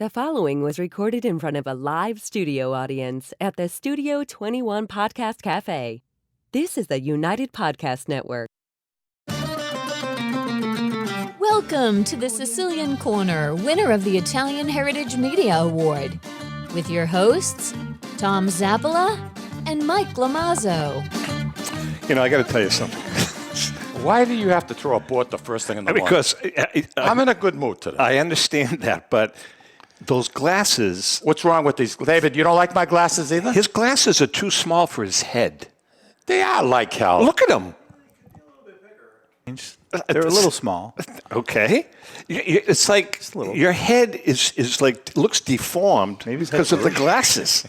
The following was recorded in front of a live studio audience at the Studio 21 Podcast Cafe. This is the United Podcast Network. Welcome to the Sicilian Corner, winner of the Italian Heritage Media Award, with your hosts, Tom Zappola and Mike Lamazzo. You know, I got to tell you something. Why do you have to throw a board the first thing in the morning? Because I'm in a good mood today. I understand that, but those glasses... What's wrong with these? David, you don't like my glasses either? His glasses are too small for his head. They are like hell. Look at them. They're a little small. Okay. It's like your head is like, looks deformed because of the glasses.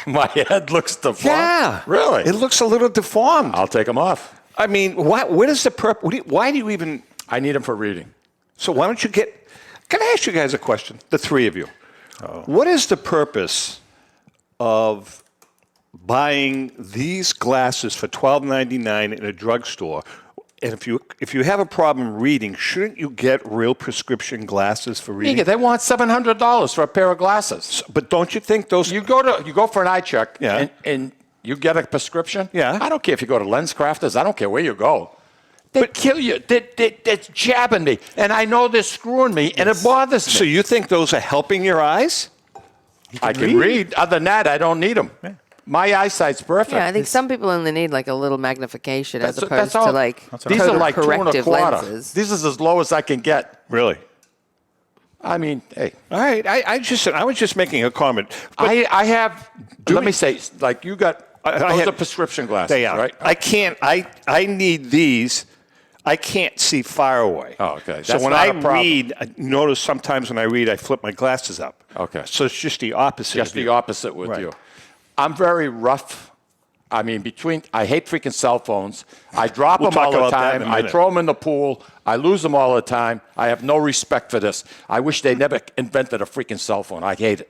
My head looks deformed? Yeah. Really? It looks a little deformed. I'll take them off. I mean, what is the purpose? Why do you even... I need them for reading. So why don't you get... Can I ask you guys a question? The three of you. What is the purpose of buying these glasses for $12.99 in a drugstore? And if you have a problem reading, shouldn't you get real prescription glasses for reading? Yeah, they want $700 for a pair of glasses. But don't you think those... You go for an eye check, Yeah. and you get a prescription. Yeah. I don't care if you go to Lens Crafters. I don't care where you go. They kill you. They're jabbing me, and I know they're screwing me, and it bothers me. So you think those are helping your eyes? I can read. Other than that, I don't need them. Yeah. My eyesight's perfect. Yeah, I think some people only need like a little magnification as opposed that's all. to like These are like corrective 2.25. lenses. This is as low as I can get. Really? I mean, hey. All right. I was just making a comment. But I have. Let me say, like you got. Those are prescription glasses. They are. Right? I can't. I need these. I can't see far away. Oh, okay. So That's when not I a problem. read, I notice sometimes when I read, I flip my glasses up. Okay. So it's just the opposite. Just of you. the opposite with Right. you. I'm very rough. I mean, I hate freaking cell phones. I drop We'll them all talk the about that in time. a I minute. throw them in the pool. I lose them all the time. I have no respect for this. I wish they never invented a freaking cell phone. I hate it.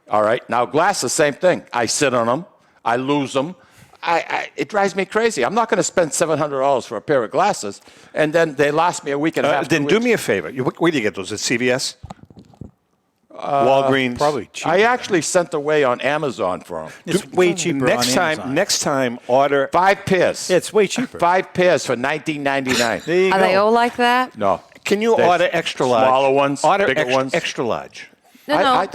All right. Now, glasses, same thing. I sit on them. I lose them. It drives me crazy. I'm not going to spend $700 for a pair of glasses, and then they last me a week and a half. Then do me a favor. Where do you get those? At CVS? Walgreens? Probably cheap. I actually sent away on Amazon for them. It's way cheaper Next on Amazon. Next time, order. 5 pairs. It's way cheaper. 5 pairs for $19.99. There you Are go. they all like that? No. Can you They're order extra large? smaller ones, Order bigger extra, ones. extra large. No,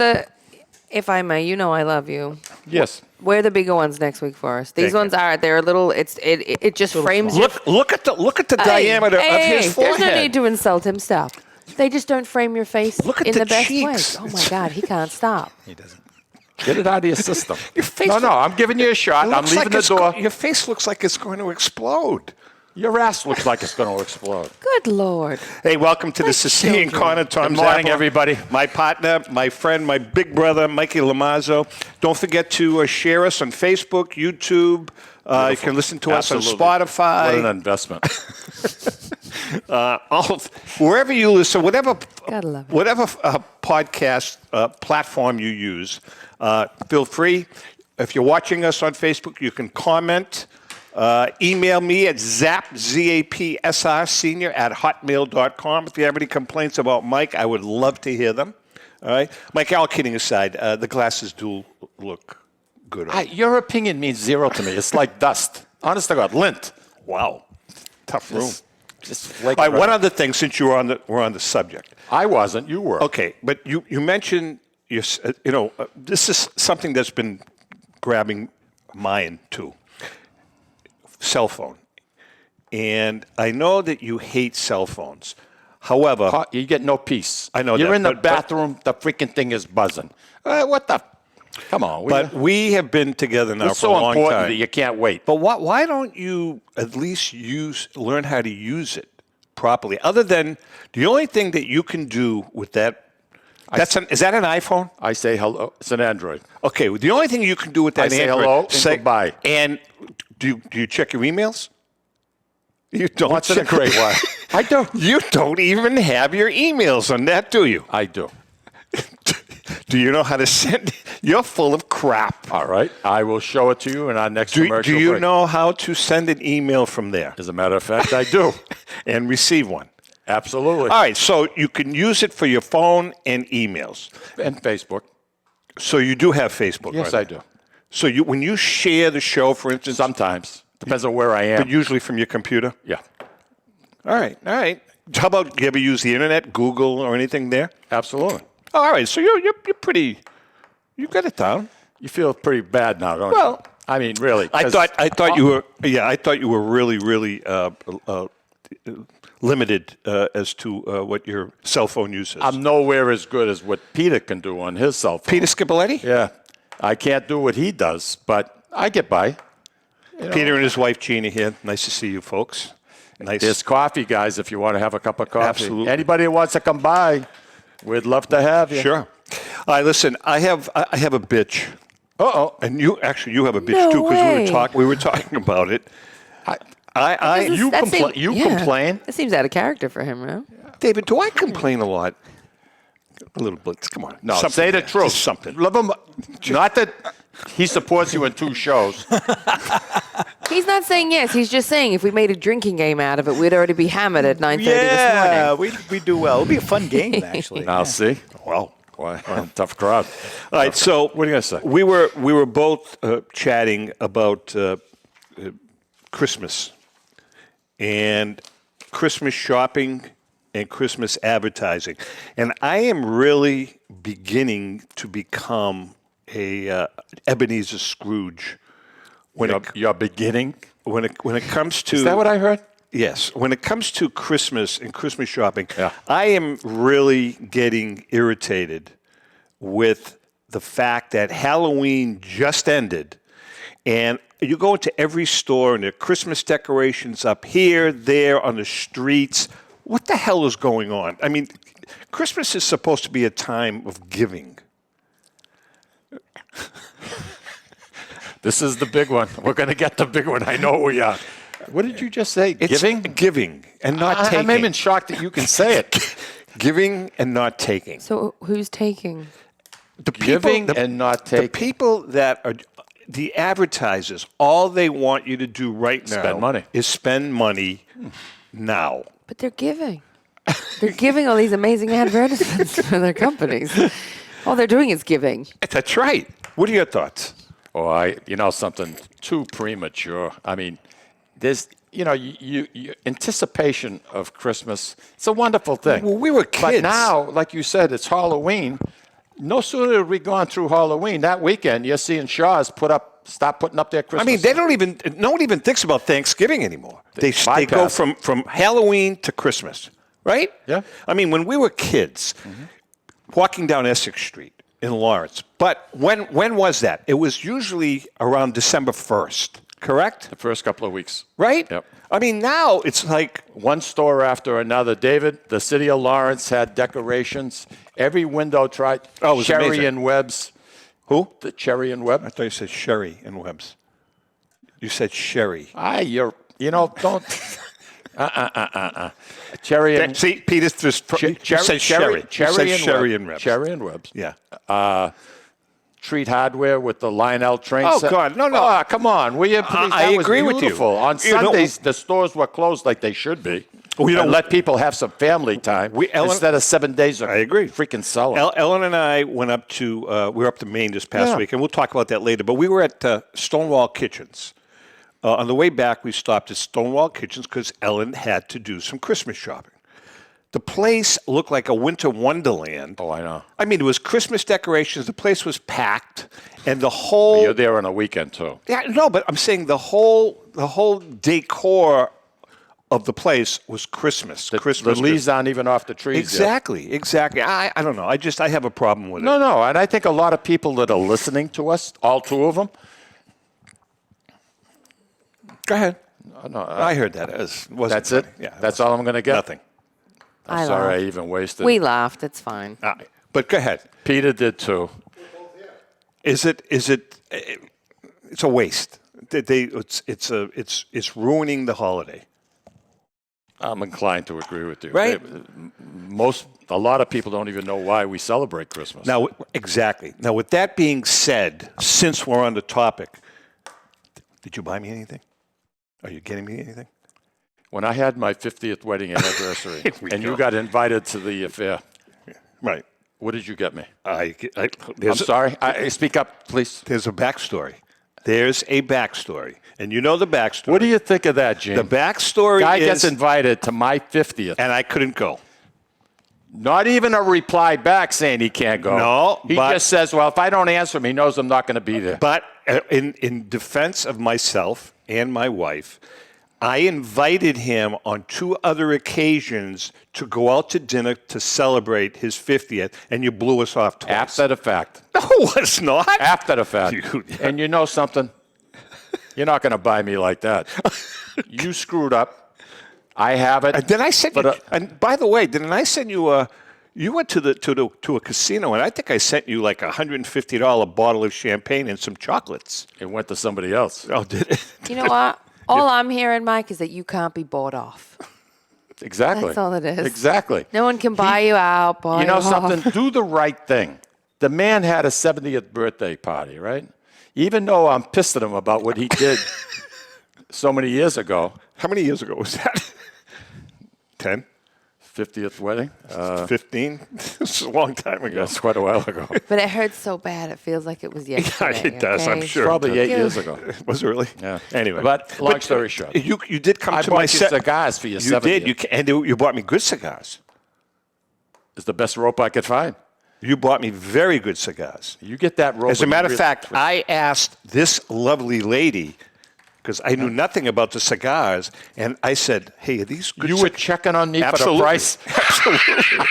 if I may, you know I love you. Yes. Wear the bigger ones next week for us. These Thank ones they're a little, it just frames you. Look at the diameter of his forehead. There's no need to insult him. Stop. They just don't frame your face Look at in the the best cheeks. way. Oh my God, he can't stop. He doesn't. Get it out of your system. Your face No, I'm giving you a shot. It I'm looks leaving like the door. Your face looks like it's going to explode. Your ass looks like it's going to explode. Good Lord. Hey, welcome to the Sicilian Corner. Tom Good morning, Zappola, everybody. My partner, my friend, my big brother, Mikey Lamazzo. Don't forget to share us on Facebook, YouTube. You can listen to us Absolutely. on Spotify. What an investment. Wherever you listen, whatever Gotta love it. podcast platform you use, feel free. If you're watching us on Facebook, you can comment. Email me at zapsr@hotmail.com. If you have any complaints about Mike, I would love to hear them. All right, Mike. All kidding aside, the glasses do look good. Your opinion means zero to me. It's like dust. Honest to God, lint. Wow, tough room. Just flake All right, around. one other thing, since we're on the subject. I wasn't. You were. Okay, but you mentioned this is something that's been grabbing mine too. Cell phone. And I know that you hate cell phones. However, You get no peace. I know You're that, in the but- bathroom, the freaking thing is buzzing. What the? Come on. but we have been together now it's for so a long important time. that you can't wait. But why don't you at least learn how to use it properly? Other than the only thing that you can do with that, is that an iPhone? I say hello. It's an Android. Okay, well, the only thing you can do with that I say Android, hello and goodbye. And do you check your emails? You don't. Once in a great while. I do. You don't even have your emails on that, do you? I do. Do you know how to send? You're full of crap. All right. I will show it to you in our next commercial Do you break. know how to send an email from there As a matter of fact, I do. and receive one? Absolutely. All right, so you can use it for your phone and emails. And Facebook. So you do have Facebook, Yes, right? I do. So when you share the show, for instance, Sometimes. Depends on where I am. but usually from your computer? Yeah. All right. How about, you ever use the internet, Google or anything there? Absolutely. All right, so you're pretty, you got it down. You feel pretty bad now, don't Well, you? I mean, really. I thought you were, I thought you were really, really limited as to what your cell phone use is. I'm nowhere as good as what Peter can do on his cell phone. Peter Scipoletti? Yeah. I can't do what he does, but I get by. Peter and his wife Gina here. Nice to see you folks. Nice. There's coffee, guys, if you want to have a cup of coffee. Absolutely. Anybody who wants to come by, we'd love to have you. Sure. All right, listen, I have a bitch. Uh-oh. And you have a bitch No too, way. because we were talking about it. You That seems- complain. That seems out of character for him, no? David, do I complain a lot? A little bit. Come on. No, Something say the there. truth. Just something. Love him. Not that he supports you in 2 shows. He's not saying yes. He's just saying if we made a drinking game out of it, we'd already be hammered at 9:30 Yeah, this morning. we do well. It'll be a fun game, actually. Now, see? Well, Boy, tough crowd. all right. So What are you going to say? we were both chatting about Christmas and Christmas shopping and Christmas advertising, and I am really beginning to become a Ebenezer Scrooge You're beginning? when it comes to Is that what I heard? Yes. When it comes to Christmas and Christmas shopping, Yeah. I am really getting irritated with the fact that Halloween just ended, and you go into every store and there are Christmas decorations up here, there, on the streets. What the hell is going on? I mean, Christmas is supposed to be a time of giving. This is the big one. We're going to get the big one. I know we are. What did you just say? It's giving and not taking. I'm even shocked that you can say it. Giving and not taking. So who's taking? The Giving and not taking. The people that are the advertisers, all they want you to do right now Spend money. is spend money now. But they're giving. They're giving all these amazing advertisements for their companies. All they're doing is giving. That's right. What are your thoughts? Oh, something too premature. I mean, there's, you anticipation of Christmas. It's a wonderful thing. Well, we were kids. But now, like you said, it's Halloween. No sooner have we gone through Halloween, that weekend, you're seeing Shaw's stop putting up their Christmas. I mean, no one even thinks about Thanksgiving anymore. They go bypass from Halloween to Christmas, right? Yeah. I mean, when we were kids, walking down Essex Street in Lawrence, but when was that? It was usually around December 1st, correct? The first couple of weeks. Right? Yep. I mean, now it's like One store after another. David, the city of Lawrence had decorations. Every window tried. Oh, it was Cherry amazing. and Webb's. who? The Cherry and I Webb. thought you said Sherry and Webb's. You said Sherry. Don't. Cherry and See, Peter just you said Sherry. You said Sherry and Webb's. Cherry and Webb's. Yeah. Treat Hardware with the Lionel train Oh, set. God, no. Oh, come on. I agree with you. beautiful. On You know- Sundays, the stores were closed like they should be. Well, And let people have some family time instead of 7 days of I agree. freaking selling. Ellen and I went up to we were up to Maine this past Yeah. week, and we'll talk about that later. But we were at Stonewall Kitchens. On the way back, we stopped at Stonewall Kitchens because Ellen had to do some Christmas shopping. The place looked like a winter wonderland. Oh, I know. I mean, it was Christmas decorations. The place was packed, and the whole You're there on a weekend, too. yeah, no, but I'm saying the whole decor of the place was Christmas. Christmas. The leaves aren't even off the trees yet. Exactly. I don't know. I have a problem with it. No, and I think a lot of people that are listening to us, all 2 of them. Go ahead. No, I heard that. Wasn't that's it? funny. Yeah, That's all I'm going to get? Nothing. I'm sorry I even wasted. We laughed. It's fine. All right. But go ahead. Peter did, too. Is it? It's a waste. It's ruining the holiday. I'm inclined to agree with you. Right. A lot of people don't even know why we celebrate Christmas. Now, exactly. Now, with that being said, since we're on the topic, did you buy me anything? Are you getting me anything? When I had my 50th wedding anniversary, and you got invited to the affair, Right. what did you get me? I'm I'm sorry. Speak up, please. There's a backstory. There's a backstory. And you know the backstory. What do you think of that, Gene? The backstory Guy is... gets invited to my 50th. And I couldn't go. Not even a reply back saying he can't go. No, he but- just says, well, if I don't answer him, he knows I'm not going to be there. But in defense of myself and my wife, I invited him on 2 other occasions to go out to dinner to celebrate his 50th, and you blew us off twice. After the fact. No, it's not. After the fact. Dude, yeah. And you know something? You're not going to buy me like that. You screwed up. I have it. And then I sent you, and by the way, didn't I send you you went to a casino, and I think I sent you like $150 bottle of champagne and some chocolates. It went to somebody else. Oh, did it? You know what? All I'm hearing, Mike, is that you can't be bought off. Exactly. That's all it is. Exactly. No one can buy you out, buy You know you off. something? Do the right thing. The man had a 70th birthday party, right? Even though I'm pissed at him about what he did so many years ago. How many years ago was that? 10? 50th wedding? 15? This is a long time ago. That's quite a while ago. But it hurts so bad. It feels like it was yesterday. it does, I'm okay? sure. Probably 8 Yeah. years ago. Was it really? Yeah. Anyway. But long story short. You did come I to bought my you cigars for your You 70th. did. And you bought me good cigars. It's the best rope I could find. You bought me very good cigars. You get that rope. As a and matter of you fact, I asked this lovely lady, because I knew nothing about the cigars, and I said, hey, are these good You were checking on me Absolutely. for the price? Absolutely.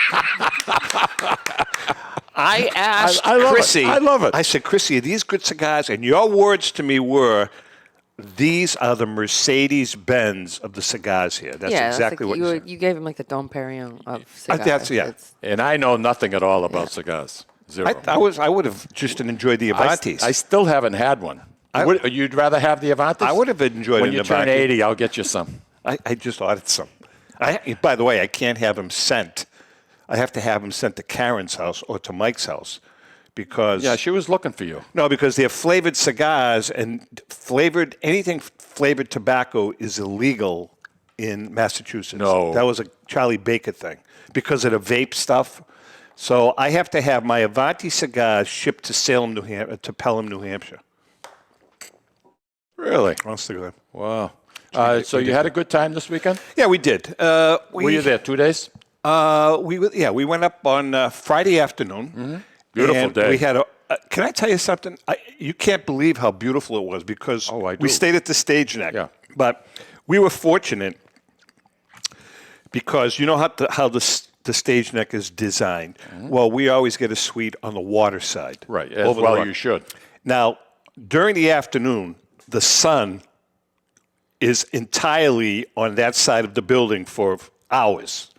I asked I love it. Chrissy. I love it. I said, Chrissy, are these good cigars? And your words to me were, these are the Mercedes-Benz of the cigars here. That's Yeah, exactly what you said. You gave him like the Dom Perignon of cigars. That's- yeah. It's- And I know nothing at all about cigars. Zero. I would have just enjoyed the Avantis. I still haven't had one. You'd rather have the Avantis? I would have enjoyed When an you turn Avanti. 80, I'll get you some. I just ordered some. By the way, I can't have them sent. I have to have them sent to Karen's house or to Mike's house because Yeah, she was looking for you. no, because they're flavored cigars and anything flavored tobacco is illegal in Massachusetts. No. That was a Charlie Baker thing because of the vape stuff. So I have to have my Avanti cigars shipped to Salem, to Pelham, New Hampshire. Really? Honest to God. Wow. So you had a good time this weekend? Yeah, we did. Were you there 2 days? We went up on Friday afternoon. Mm-hmm. Beautiful and day. We had can I tell you something? You can't believe how beautiful it was because Oh, I do. we stayed at the Stage Neck. Yeah. But we were fortunate because you know how the Stage Neck is designed. Well, we always get a suite on the water side. Right. over the Well, rock. you should. Now, during the afternoon, the sun is entirely on that side of the building for hours.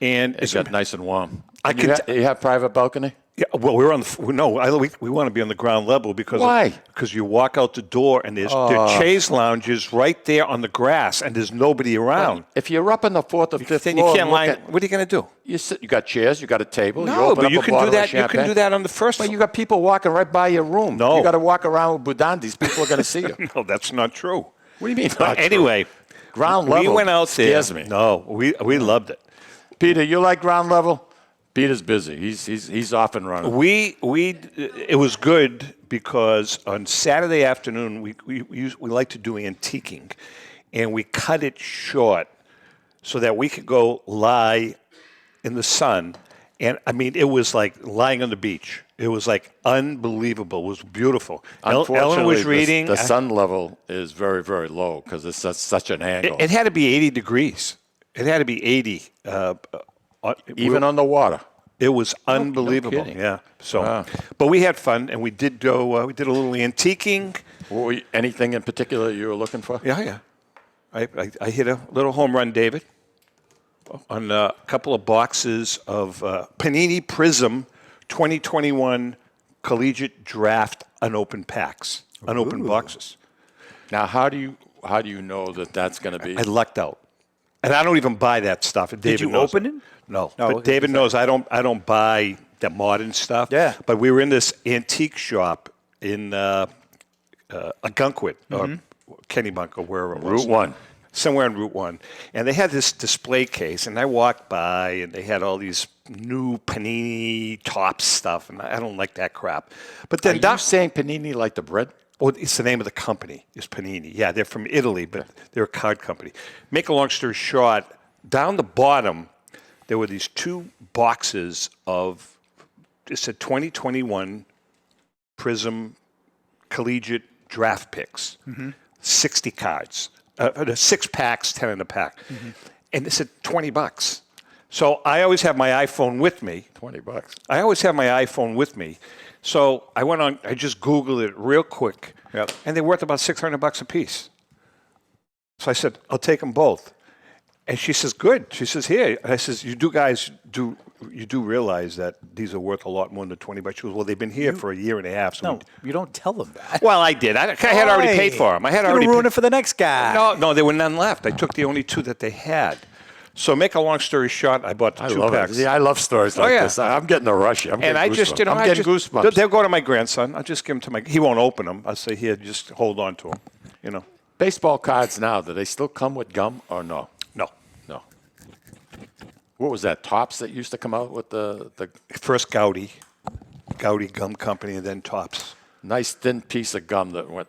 And It got nice and warm. I you, can you have private balcony? yeah, well, we're on the we want to be on the ground level because Why? Because you walk out the door and there are chaise lounges right there on the grass and there's nobody around. If you're up on the 4th or 5th Then floor, you can't and look line. at- What are you going to do? you sit. You got chairs. You got a table. you No, open but up you a can bottle do of that. You champagne. can do that on the first But floor. you got people walking right by your room. No. You got to walk around with Budandis. People are going to see you. No, that's not true. What do you mean? not true? Anyway, ground we level went out there. scares me. No, we loved it. Peter, you like ground level? Peter's busy. He's off and running. It was good because on Saturday afternoon we like to do antiquing, and we cut it short so that we could go lie in the sun. And I mean, it was like lying on the beach. It was like unbelievable. It was beautiful. Unfortunately, Ellen was reading. The sun level is very, very low because it's such an angle. It had to be 80 degrees. It had to be 80. Even on the water. It was unbelievable. kidding. Yeah. So, Wow. but we had fun, and we did go. We did a little antiquing. Anything in particular you were looking for? Yeah. I hit a little home run, David, on a couple of boxes of Panini Prism 2021 Collegiate Draft unopened packs, unopened boxes. Now, how do you know that that's going to be? I lucked out, and I don't even buy that stuff. And David you knows open it. it? No, No, but okay, David knows I don't buy the modern stuff. Yeah. But we were in this antique shop in Agunquit or Kennebunk or wherever it was. Route 1. somewhere on Route 1. And they had this display case, and I walked by, and they had all these new Panini Tops stuff, and I don't like that crap. But then Are you saying panini like the bread? Oh, it's the name of the company, is Panini. Yeah, they're from Italy, but they're a card company. Make a long story short, down the bottom, there were these 2 boxes of, it said 2021 Prism Collegiate Draft Picks, 60 cards, 6 packs, 10 in a pack. And it said $20. So I always have my iPhone with me. $20. I always have my iPhone with me. So I went on, I just Googled it real quick. Yep. And they're worth about $600 a piece. So I said, I'll take them both. And she says, good. She says, here. And I says, you do realize that these are worth a lot more than $20? She goes, well, they've been here for a year and a half. So No, you don't tell them that. well, I did. I had already paid for them. I had already ruin it for the next guy. No, there were none left. I took the only 2 that they had. So make a long story short, I bought the I 2 love packs. it. Yeah, I love stories like yeah. this. I'm getting a rush. I'm getting And goosebumps. I I'm getting goosebumps. They'll go to my grandson. I'll just give them to my. He won't open them. I'll say, here, just hold on to them. You know. Baseball cards now, do they still come with gum or no? No. No. What was that, Tops that used to come out with the First Goudy Gum Company, and then Tops. nice thin piece of gum that went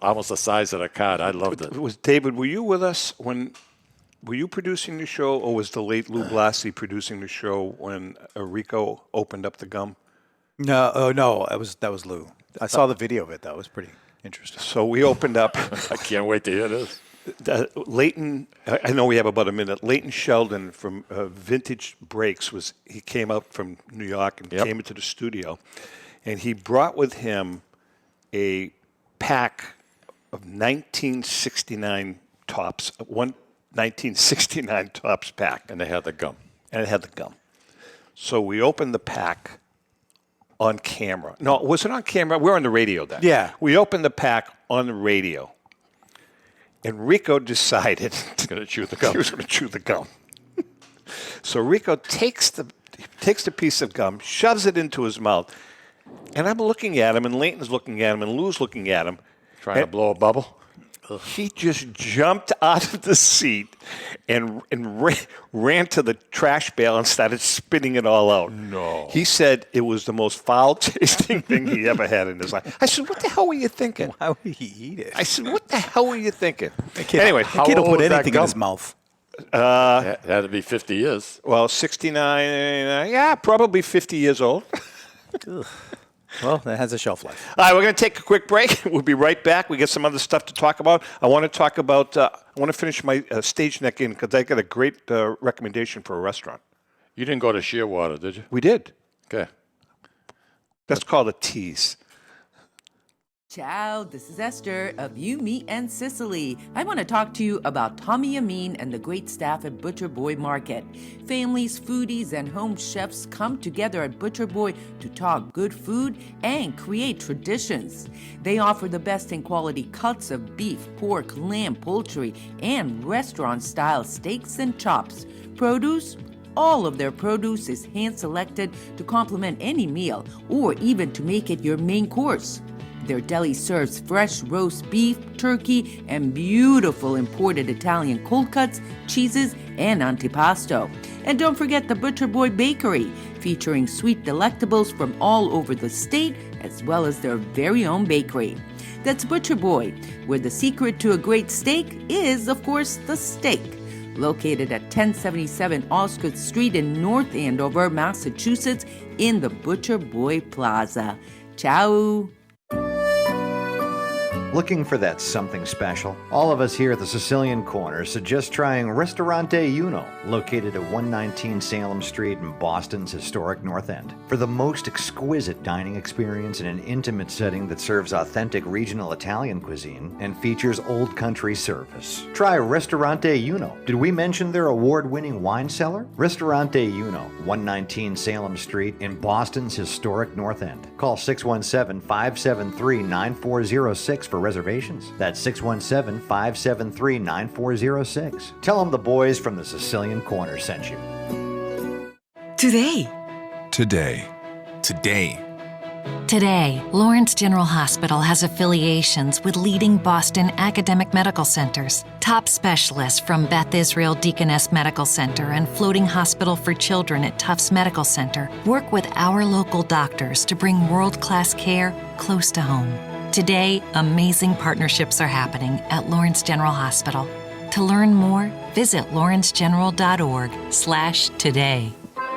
almost the size of the card? I loved it. Was David? Were you with us when? Were you producing the show, or was the late Lou Blasi producing the show when Rico opened up the gum? No, that was Lou. I saw the video of it. That was pretty interesting. So we opened up. I can't wait to hear this. Leighton, I know we have about a minute. Leighton Sheldon from Vintage Breaks he came out from New York and came into the studio, and he brought with him a pack of 1969 Tops, 1969 Tops pack, And they had the gum. and it had the gum. So we opened the pack on camera. No, was it on camera? We're on the radio then. Yeah. We opened the pack on the radio. And Rico decided Going to chew the gum. he was going to chew the gum. So Rico takes the piece of gum, shoves it into his mouth, and I'm looking at him, and Leighton's looking at him, and Lou's looking at him. Trying to blow a bubble. He just jumped out of the seat and ran to the trash bale and started spitting it all out. No. He said it was the most foul-tasting thing he ever had in his life. I said, what the hell were you thinking? Why would he eat it? I said, what the hell were you thinking? Anyway, the kid will old put was that anything in gum? his mouth. It had to be 50 years. Well, 69, yeah, probably 50 years old. Well, that has a shelf life. All right, we're going to take a quick break. We'll be right back. We got some other stuff to talk about. I want to talk about, I want to finish my stage neck in because I got a great recommendation for a restaurant. You didn't go to Shearwater, did you? We did. Okay. That's called a tease. Ciao, this is Esther of You, Me, and Sicily. I want to talk to you about Tommy Amin and the great staff at Butcher Boy Market. Families, foodies, and home chefs come together at Butcher Boy to talk good food and create traditions. They offer the best in quality cuts of beef, pork, lamb, poultry, and restaurant-style steaks and chops. Produce? All of their produce is hand-selected to complement any meal or even to make it your main course. Their deli serves fresh roast beef, turkey, and beautiful imported Italian cold cuts, cheeses, and antipasto. And don't forget the Butcher Boy Bakery, featuring sweet delectables from all over the state, as well as their very own bakery. That's Butcher Boy, where the secret to a great steak is, of course, the steak. Located at 1077 Osgood Street in North Andover, Massachusetts, in the Butcher Boy Plaza. Ciao! Looking for that something special? All of us here at the Sicilian Corner suggest trying Ristorante Uno, located at 119 Salem Street in Boston's historic North End. For the most exquisite dining experience in an intimate setting that serves authentic regional Italian cuisine and features old country service. Try Ristorante Uno. Did we mention their award-winning wine cellar? Ristorante Uno, 119 Salem Street in Boston's historic North End. Call 617-573-9406 for reservations. That's 617-573-9406. Tell them the boys from the Sicilian Corner sent you. Today. Today, Lawrence General Hospital has affiliations with leading Boston academic medical centers. Top specialists from Beth Israel Deaconess Medical Center and Floating Hospital for Children at Tufts Medical Center work with our local doctors to bring world-class care close to home. Today, amazing partnerships are happening at Lawrence General Hospital. To learn more, visit lawrencegeneral.org/today.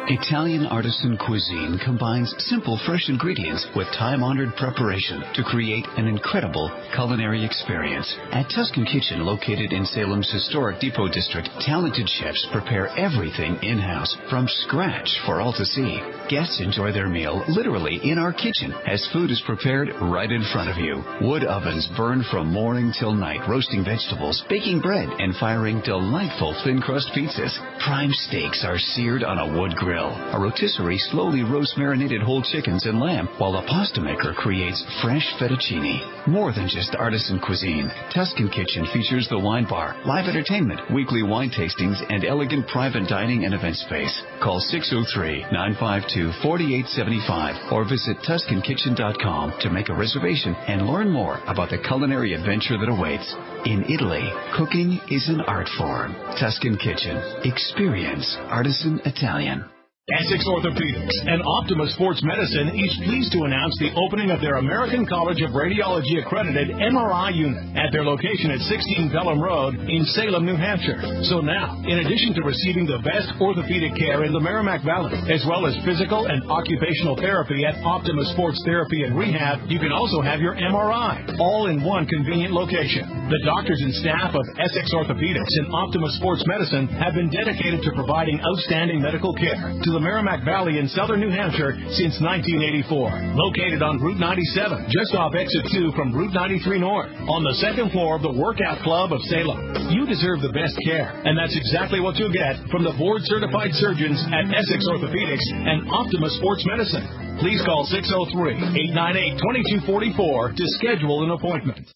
Italian artisan cuisine combines simple, fresh ingredients with time-honored preparation to create an incredible culinary experience. At Tuscan Kitchen, located in Salem's historic Depot District, talented chefs prepare everything in-house from scratch for all to see. Guests enjoy their meal literally in our kitchen as food is prepared right in front of you. Wood ovens burn from morning till night, roasting vegetables, baking bread, and firing delightful thin-crust pizzas. Prime steaks are seared on a wood grill. A rotisserie slowly roasts marinated whole chickens and lamb, while a pasta maker creates fresh fettuccine. More than just artisan cuisine, Tuscan Kitchen features the wine bar, live entertainment, weekly wine tastings, and elegant private dining and event space. Call 603-952-4875 or visit TuscanKitchen.com to make a reservation and learn more about the culinary adventure that awaits. In Italy, cooking is an art form. Tuscan Kitchen. Experience artisan Italian. Essex Orthopedics and Optima Sports Medicine is pleased to announce the opening of their American College of Radiology accredited MRI unit at their location at 16 Pelham Road in Salem, New Hampshire. So now, in addition to receiving the best orthopedic care in the Merrimack Valley, as well as physical and occupational therapy at Optima Sports Therapy and Rehab, you can also have your MRI, all in one convenient location. The doctors and staff of Essex Orthopedics and Optima Sports Medicine have been dedicated to providing outstanding medical care to the Merrimack Valley in southern New Hampshire since 1984. Located on Route 97, just off Exit 2 from Route 93 North, on the second floor of the Workout Club of Salem. You deserve the best care, and that's exactly what you'll get from the board-certified surgeons at Essex Orthopedics and Optima Sports Medicine. Please call 603-898-2244 to schedule an appointment.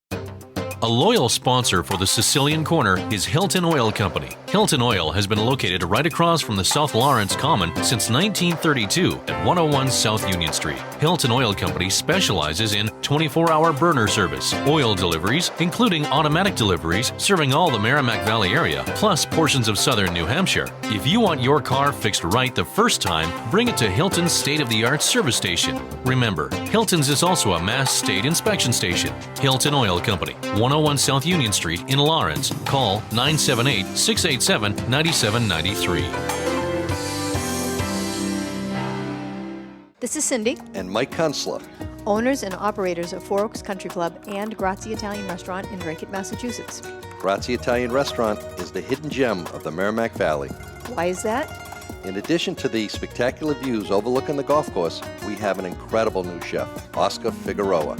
A loyal sponsor for the Sicilian Corner is Hilton Oil Company. Hilton Oil has been located right across from the South Lawrence Common since 1932 at 101 South Union Street. Hilton Oil Company specializes in 24-hour burner service, oil deliveries, including automatic deliveries serving all the Merrimack Valley area, plus portions of southern New Hampshire. If you want your car fixed right the first time, bring it to Hilton's state-of-the-art service station. Remember, Hilton's is also a Mass State Inspection Station. Hilton Oil Company, 101 South Union Street in Lawrence. Call 978-687-9793. This is Cindy. And Mike Kunstler. Owners and operators of Four Oaks Country Club and Grazie Italian Restaurant in Drake, Massachusetts. Grazie Italian Restaurant is the hidden gem of the Merrimack Valley. Why is that? In addition to the spectacular views overlooking the golf course, we have an incredible new chef, Oscar Figueroa.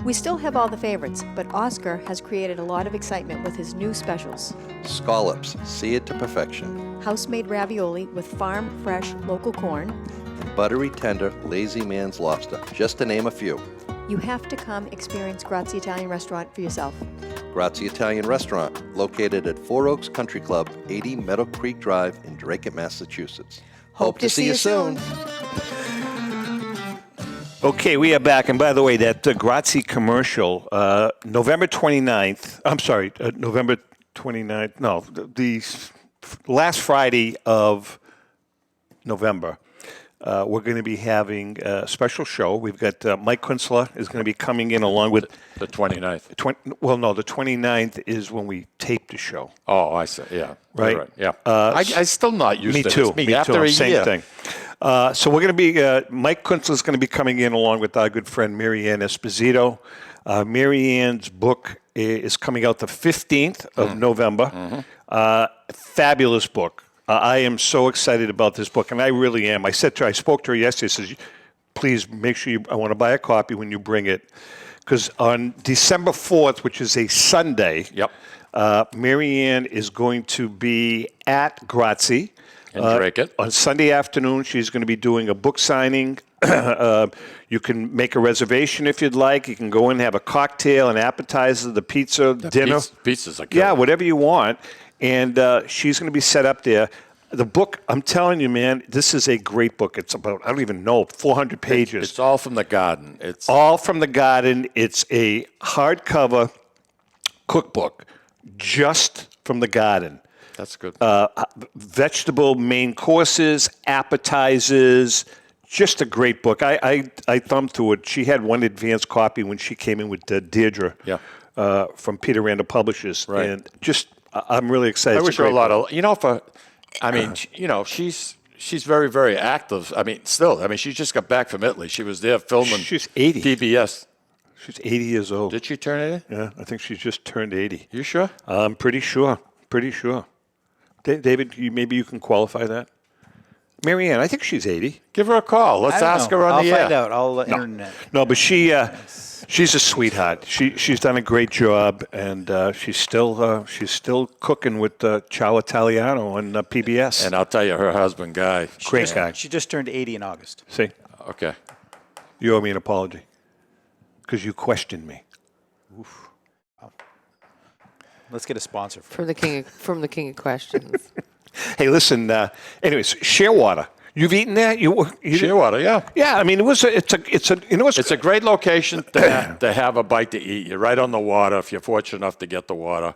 We still have all the favorites, but Oscar has created a lot of excitement with his new specials. Scallops, seared to perfection. House-made ravioli with farm-fresh local corn. And buttery, tender, lazy man's lobster, just to name a few. You have to come experience Grazie Italian Restaurant for yourself. Grazie Italian Restaurant, located at Four Oaks Country Club, 80 Meadow Creek Drive in Drake, Massachusetts. Hope to see you soon. Okay, we are back. And by the way, that Grazie commercial, November 29th, November 29th, no, the last Friday of November, we're going to be having a special show. We've got Mike Kunstler is going to be coming in along with... The 29th. The 29th is when we tape the show. Oh, I see, yeah. Right? Yeah. I'm still not used to this. Me too. After a Same year. thing. So we're going to be, Mike Kunstler is going to be coming in along with our good friend Marianne Esposito. Marianne's book is coming out the 15th of November. Fabulous book. I am so excited about this book, and I really am. I spoke to her yesterday. I said, please make sure I want to buy a copy when you bring it. Because on December 4th, which is a Sunday, Marianne is going to be at Grazie. On Sunday afternoon, she's going to be doing a book signing. You can make a reservation if you'd like. You can go in and have a cocktail, an appetizer, the pizza, dinner. Pizzas are good. Yeah, whatever you want. And she's going to be set up there. The book, I'm telling you, man, this is a great book. It's about, I don't even know, 400 pages. It's all from the garden. It's all from the garden. It's a hardcover cookbook just from the garden. That's good. Vegetable main courses, appetizers, just a great book. I thumbed through it. She had one advanced copy when she came in with Deirdre from Peter Randall Publishers. Right. And just, I'm really excited. I wish her a lot of, she's very, very active. She just got back from Italy. She was there filming. She's 80. PBS. She's 80 years old. Did she turn 80? Yeah, I think she's just turned 80. You sure? I'm pretty sure. David, maybe you can qualify that. Marianne, I think she's 80. Give her a call. Let's ask her on the air. I'll find out. I'll internet. No, but she's a sweetheart. She's done a great job, and she's still cooking with Ciao Italiano on PBS. And I'll tell you, her husband, Guy. Great guy. She just turned 80 in August. See? Okay. You owe me an apology because you questioned me. Oof. Wow. Let's get a sponsor from the king of questions. Hey, listen. Anyways, Shearwater. You've eaten that? Shearwater, yeah. Yeah, I mean, it's a great location to have a bite to eat. You're right on the water if you're fortunate enough to get the water.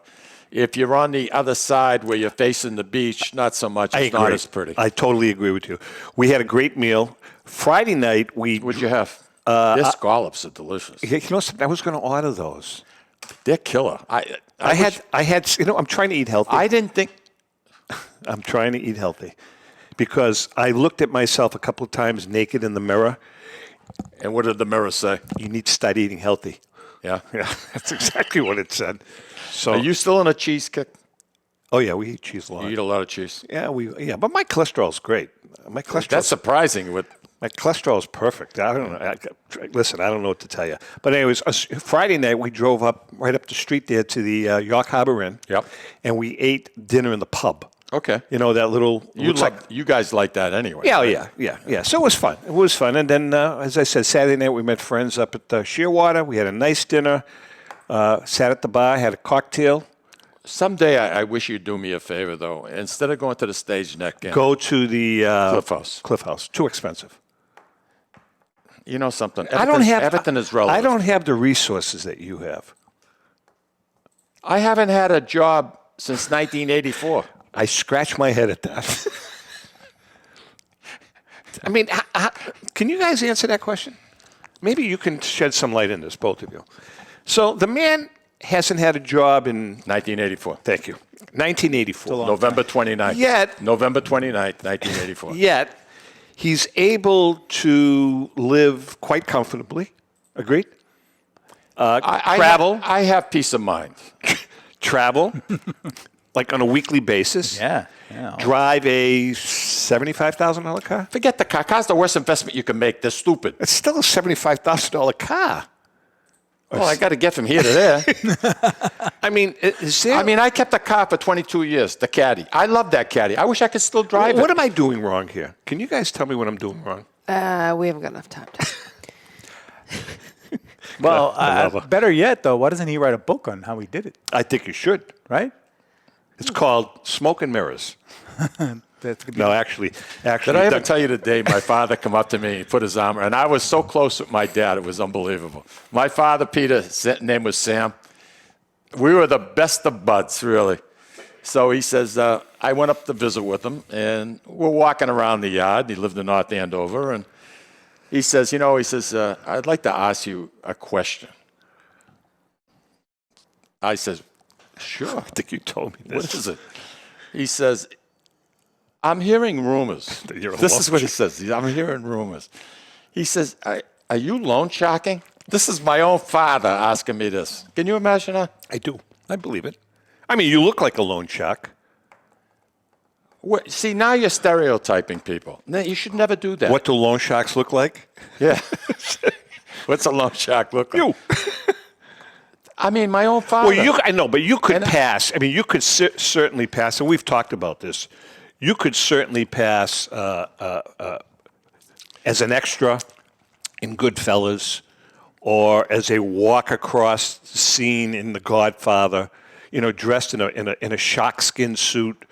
If you're on the other side where you're facing the beach, not so much. It's not as pretty. I totally agree with you. We had a great meal. Friday night, What'd you have? Their scallops are delicious. You know, I was going to order those. They're killer. I had. I'm trying to eat healthy. I didn't think. I'm trying to eat healthy because I looked at myself a couple of times naked in the mirror. And what did the mirror say? You need to start eating healthy. Yeah? Yeah, that's exactly what it said. So, are you still on a cheese kick? Oh, yeah, we eat cheese a lot. You eat a lot of cheese? Yeah, but my cholesterol's great. That's surprising. My cholesterol is perfect. I don't know. Listen, I don't know what to tell you. But anyways, Friday night, we drove right up the street there to the York Harbor Inn. Yep. And we ate dinner in the pub. Okay. You know, that little... You guys like that anyway. Yeah, right? yeah. So it was fun. And then, as I said, Saturday night, we met friends up at Shearwater. We had a nice dinner, sat at the bar, had a cocktail. Someday, I wish you'd do me a favor, though. Instead of going to the stage neck, go to the... Cliff House. Cliff House. Too expensive. You know something? Everything is relative. I don't have the resources that you have. I haven't had a job since 1984. I scratch my head at that. I mean, can you guys answer that question? Maybe you can shed some light in this, both of you. So the man hasn't had a job in... 1984. Thank you. 1984. November 29th. Yet... November 29th, 1984. Yet, he's able to live quite comfortably. Agreed? Travel. I have peace of mind. Travel. Like on a weekly basis. Yeah. Drive a $75,000 car. Forget the car. Car's the worst investment you can make. They're stupid. It's still a $75,000 car. Well, I got to get from here to there. I mean, I kept a car for 22 years, the Caddy. I love that Caddy. I wish I could still drive it. What am I doing wrong here? Can you guys tell me what I'm doing wrong? We haven't got enough time. Well, better yet, though, why doesn't he write a book on how he did it? I think you should. Right? It's called Smoke and Mirrors. No, actually. Did I ever tell you the day my father come up to me and put his arm, and I was so close with my dad, it was unbelievable. My father, Peter, his name was Sam. We were the best of buds, really. So he says, I went up to visit with him, and we're walking around the yard. He lived in North Andover, and he says, I'd like to ask you a question. I says, sure. I think you told me this. What is it? He says, I'm hearing rumors. This is what he says. I'm hearing rumors. He says, are you loan sharking? This is my own father asking me this. Can you imagine that? I do. I believe it. I mean, you look like a loan shark. See, now you're stereotyping people. No, you should never do that. What do loan sharks look like? Yeah. What's a loan shark look like? You. I mean, my own father. Well, I know, but you could pass. I mean, you could certainly pass, and we've talked about this. You could certainly pass as an extra in Goodfellas or as a walk across the scene in The Godfather, dressed in a shark skin suit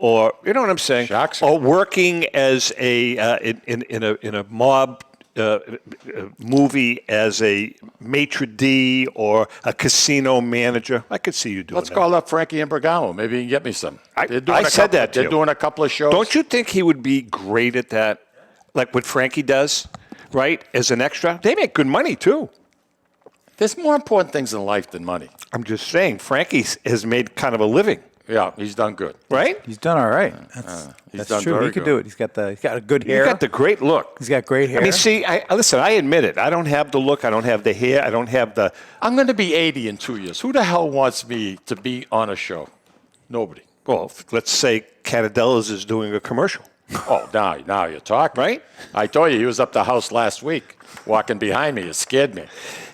or you know what I'm saying, Sharks. or working as in a mob movie as a maitre d' or a casino manager. I could see you doing Let's that. call up Frankie and Bergamo. Maybe he can get me some. I said that to They're you. doing a couple of shows. Don't you think he would be great at that? Like what Frankie does, right? As an extra? They make good money, too. There's more important things in life than money. I'm just saying, Frankie has made kind of a living. Yeah, he's done good. Right? He's done all right. He's That's done true. very He could good. do it. He's got a good hair. You got the great look. He's got great hair. I mean, see, listen, I admit it. I don't have the look. I don't have the hair. I don't have the... I'm going to be 80 in 2 years. Who the hell wants me to be on a show? Nobody. Well, let's say Catadellas is doing a commercial. Oh, now you're talking. Right? I told you, he was up the house last week, walking behind me. It scared me.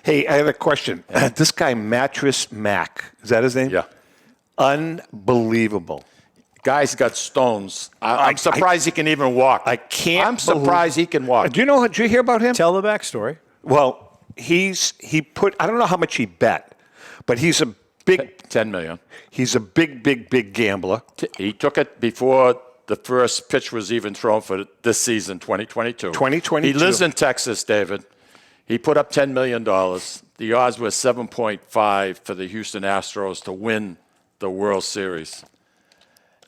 Hey, I have a question. This guy, Mattress Mac, is that his name? Yeah. Unbelievable. Guy's got stones. I'm surprised he can even walk. I can't. I'm surprised he can walk. Do you hear about him? Tell the backstory. Well, he put, I don't know how much he bet, but he's a big... 10 million. He's a big gambler. He took it before the first pitch was even thrown for this season, 2022. 2022. He lives in Texas, David. He put up $10 million. The odds were 7.5 for the Houston Astros to win the World Series.